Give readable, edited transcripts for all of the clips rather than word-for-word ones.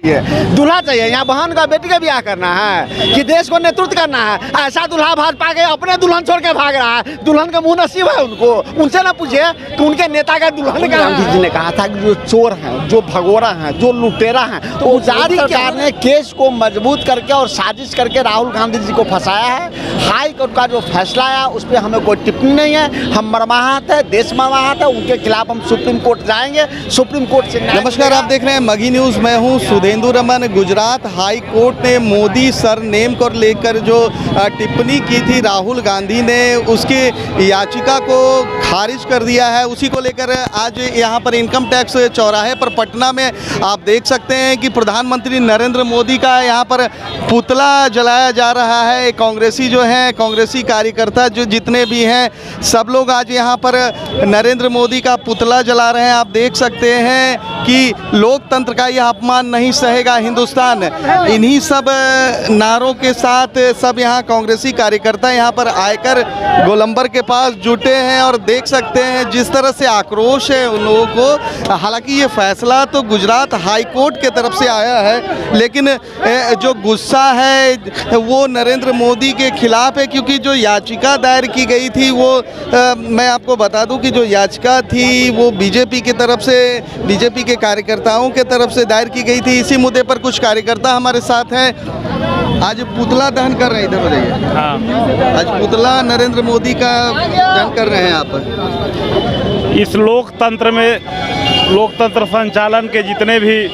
दूल्हा चाहिए, यहाँ बहन का बेटी का ब्याह करना है कि देश को नेतृत्व करना है। ऐसा दूल्हा भाजपा के अपने दुल्हन छोड़ के भाग रहा है। दुल्हन का मुंह नसीब है उनको, उनसे ना पूछे कि उनके नेता का दुल्हन का। गांधी जी ने कहा था कि जो चोर हैं, जो भगोड़ा हैं, जो लुटेरा हैं, तो गुजरात सरकार ने केस को मजबूत करके और साजिश करके राहुल गांधी जी को फंसाया है। हाई कोर्ट का जो फैसला आया उस पर हमें कोई टिप्पणी नहीं है। हम मर्माहत है, देश मर्माहत है, उनके खिलाफ हम सुप्रीम कोर्ट जाएंगे। सुप्रीम कोर्ट से नमस्कार, आप देख रहे हैं मगी न्यूज़। मैं हूं सुधेंदु रमन। गुजरात हाई कोर्ट ने मोदी सरनेम को लेकर जो टिप्पणी की थी राहुल गांधी ने, उसकी याचिका को खारिज कर दिया है। उसी को लेकर आज यहां पर इनकम टैक्स चौराहे पर पटना में आप देख सकते हैं कि प्रधानमंत्री नरेंद्र मोदी का यहां पर पुतला जलाया जा रहा है। कांग्रेसी जो हैं, कांग्रेसी कार्यकर्ता जो जितने भी हैं, सब लोग आज यहां पर नरेंद्र मोदी का पुतला जला रहे हैं। आप देख सकते हैं कि लोकतंत्र का यह अपमान नहीं सहेगा हिंदुस्तान। इन्हीं सब नारों के साथ सब यहाँ कांग्रेसी कार्यकर्ता यहाँ पर आकर गोलंबर के पास जुटे हैं और देख सकते हैं जिस तरह से आक्रोश है उन लोगों को। हालांकि ये फैसला तो गुजरात हाई कोर्ट के तरफ से आया है, लेकिन जो गुस्सा है वो नरेंद्र मोदी के खिलाफ है, क्योंकि जो याचिका दायर की गई थी वो मैं आपको बता दूं कि जो याचिका थी वो बीजेपी की तरफ से, बीजेपी के कार्यकर्ताओं के तरफ से दायर की गई थी। इसी मुद्दे पर कुछ कार्यकर्ता हमारे साथ हैं। आज पुतला दहन कर रहे हैं, इधर हो जाइए। हाँ, आज पुतला नरेंद्र मोदी का दहन कर रहे हैं आप। इस लोकतंत्र में, लोकतंत्र संचालन के जितने भी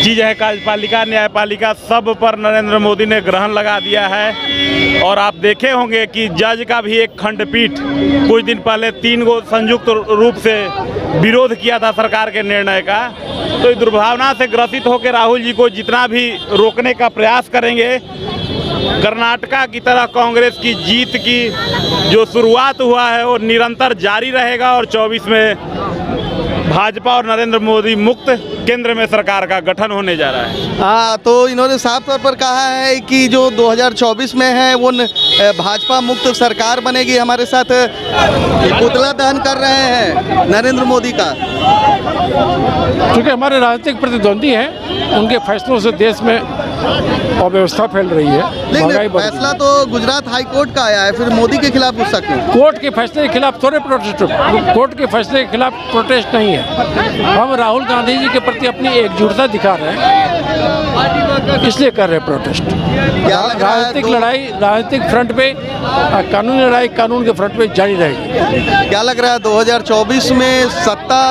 चीज़ है, कार्यपालिका, न्यायपालिका, सब पर नरेंद्र मोदी ने ग्रहण लगा दिया है। और आप देखे होंगे कि जज का भी एक खंडपीठ कुछ दिन पहले 3 गो संयुक्त रूप से विरोध किया था सरकार के निर्णय का। तो इस दुर्भावना से ग्रसित होकर राहुल जी को जितना भी रोकने का प्रयास करेंगे, कर्नाटका की तरह कांग्रेस की जीत की जो शुरुआत हुआ है वो निरंतर जारी रहेगा और 24 में भाजपा और नरेंद्र मोदी मुक्त केंद्र में सरकार का गठन होने जा रहा है। हाँ, तो इन्होंने साफ तौर पर कहा है कि जो 2024 में है वो भाजपा मुक्त सरकार बनेगी। हमारे साथ पुतला दहन कर रहे हैं नरेंद्र मोदी का, क्योंकि हमारे राजनीतिक प्रतिद्वंदी हैं, उनके फैसलों से देश में अव्यवस्था फैल रही है। लेकिन फैसला तो गुजरात हाई कोर्ट का आया है, फिर मोदी के खिलाफ गुस्सा क्यों? कोर्ट के फैसले के खिलाफ थोड़े प्रोटेस्ट, कोर्ट के फैसले के खिलाफ प्रोटेस्ट नहीं है। हम राहुल गांधी जी के प्रति अपनी एकजुटता दिखा रहे हैं, इसलिए कर रहे हैं प्रोटेस्ट। राजनीतिक लड़ाई राजनीतिक फ्रंट पे, कानूनी लड़ाई कानून के फ्रंट पे जारी रहेगी। क्या लग रहा है 2024 में सत्ता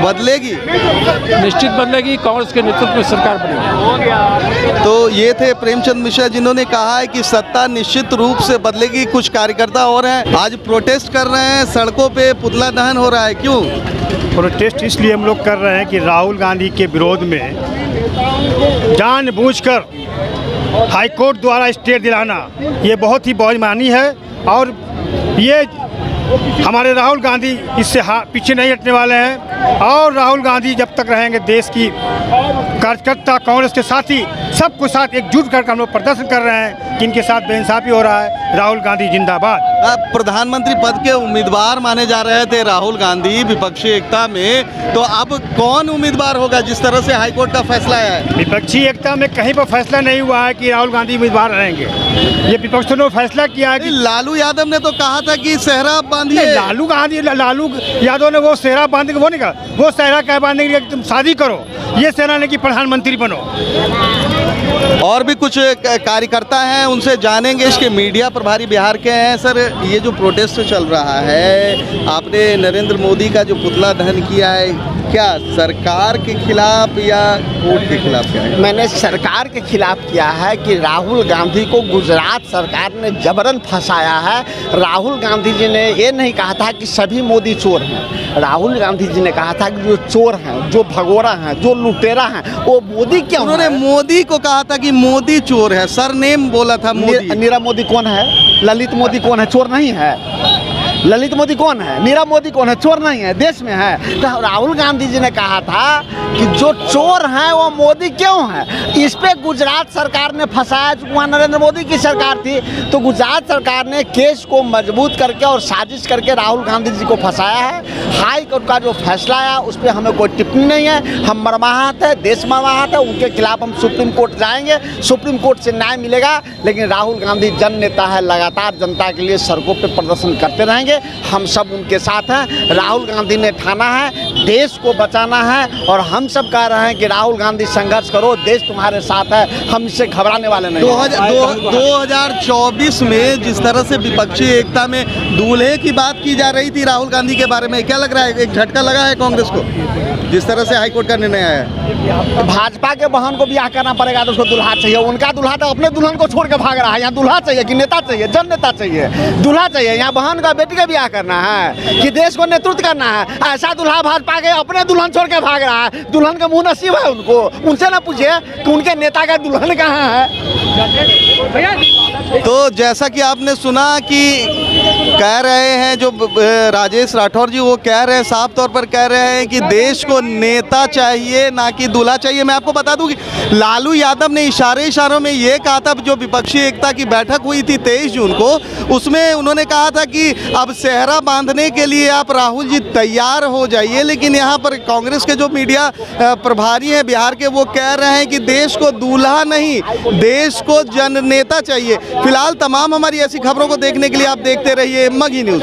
बदलेगी? निश्चित बदलेगी, कांग्रेस के नेतृत्व में सरकार बनेगी। तो ये थे प्रेमचंद मिश्रा, जिन्होंने कहा है कि सत्ता निश्चित रूप से बदलेगी। कुछ कार्यकर्ता और हैं आज प्रोटेस्ट कर रहे हैं, सड़कों पे पुतला दहन हो रहा है। क्यों प्रोटेस्ट? इसलिए हम लोग कर रहे हैं कि राहुल गांधी के विरोध में जानबूझकर हाईकोर्ट द्वारा स्टे दिलाना ये बहुत ही बेईमानी है। और ये हमारे राहुल गांधी इससे पीछे नहीं हटने वाले हैं। और राहुल गांधी जब तक रहेंगे, देश की कार्यकर्ता, कांग्रेस के साथी सबको साथ एकजुट करके हम लोग प्रदर्शन कर रहे हैं कि इनके साथ बेइंसाफी हो रहा है। राहुल गांधी जिंदाबाद। प्रधानमंत्री पद के उम्मीदवार माने जा रहे थे राहुल गांधी विपक्षी एकता में, तो अब कौन उम्मीदवार होगा जिस तरह से हाईकोर्ट का फैसला है? विपक्षी एकता में कहीं पर फैसला नहीं हुआ है कि राहुल गांधी उम्मीदवार रहेंगे। ये विपक्ष ने फैसला किया है कि लालू यादव ने तो कहा था कि सेहरा बांधिए। लालू यादव ने वो सेहरा बांधने वो नहीं कहा, वो सेहरा क्या बांधने के लिए तुम शादी करो, ये सेहरा नहीं कि प्रधानमंत्री बनो। और भी कुछ कार्यकर्ता हैं, उनसे जानेंगे। इसके मीडिया प्रभारी बिहार के हैं। सर, ये जो प्रोटेस्ट चल रहा है, आपने नरेंद्र मोदी का जो पुतला दहन किया है, क्या सरकार के खिलाफ या कोर्ट के खिलाफ क्या है? मैंने सरकार के खिलाफ किया है कि राहुल गांधी को गुजरात सरकार ने जबरन फंसाया है। राहुल गांधी जी ने ये नहीं कहा था कि सभी मोदी चोर हैं। राहुल गांधी जी ने कहा था कि जो चोर हैं, जो भगोड़ा हैं, जो लुटेरा हैं, वो मोदी क्यों? उन्होंने मोदी को कहा था कि मोदी चोर है, सरनेम बोला था मोदी। नीरव मोदी कौन है? ललित मोदी कौन है? चोर नहीं है। ललित मोदी कौन है, नीरव मोदी कौन है? चोर नहीं है, देश में है। तो राहुल गांधी जी ने कहा था कि जो चोर हैं वो मोदी क्यों है। इस पे गुजरात सरकार ने फंसाया, वहाँ नरेंद्र मोदी की सरकार थी, तो गुजरात सरकार ने केस को मजबूत करके और साजिश करके राहुल गांधी जी को फंसाया है। हाई कोर्ट का जो फैसला आया उस पर हमें कोई टिप्पणी नहीं है। हम मर्माहत है, देश मर्माहत है, उनके खिलाफ हम सुप्रीम कोर्ट जाएंगे, सुप्रीम कोर्ट से न्याय मिलेगा। लेकिन राहुल गांधी जन नेता है, लगातार जनता के लिए सड़कों पे प्रदर्शन करते रहेंगे, हम सब उनके साथ हैं। राहुल गांधी ने ठाना है देश को बचाना है और हम सब कह रहे हैं कि राहुल गांधी संघर्ष करो, देश तुम्हारे साथ है, हम इससे घबराने वाले नहीं। 2024 में जिस तरह से विपक्षी एकता में दूल्हे की बात की जा रही थी राहुल गांधी के बारे में, क्या लग रहा है, एक झटका लगा है कांग्रेस को जिस तरह से हाईकोर्ट का निर्णय आया है? भाजपा के बहन को ब्याह करना पड़ेगा तो उसको दुल्हा चाहिए। उनका दुल्हा तो अपने दुल्हन को छोड़ के भाग रहा है। यहाँ दुल्हा चाहिए कि नेता चाहिए, जन नेता चाहिए, दुल्हा चाहिए। यहाँ बहन का बेटी का ब्याह करना है कि देश को नेतृत्व करना है। ऐसा दुल्हा भाजपा के अपने दुल्हन छोड़ के भाग रहा है। दुल्हन का मुंह नसीब है उनको, उनसे ना पूछिए कि उनके नेता का दुल्हन कहाँ है। तो जैसा कि आपने सुना कि कह रहे हैं जो राजेश राठौर जी, वो कह रहे हैं, साफ तौर पर कह रहे हैं कि देश को नेता चाहिए ना कि दूल्हा चाहिए। मैं आपको बता दूं कि लालू यादव ने इशारों में ये कहा था, जो विपक्षी एकता की बैठक हुई थी 23 जून को, उसमें उन्होंने कहा था कि अब सेहरा बांधने के लिए आप राहुल जी तैयार हो जाइए। लेकिन यहाँ पर कांग्रेस के जो मीडिया प्रभारी हैं बिहार के, वो कह रहे हैं कि देश को दूल्हा नहीं, देश को जन नेता चाहिए। फिलहाल तमाम हमारी ऐसी खबरों को देखने के लिए आप देखते रहिए मगही न्यूज़।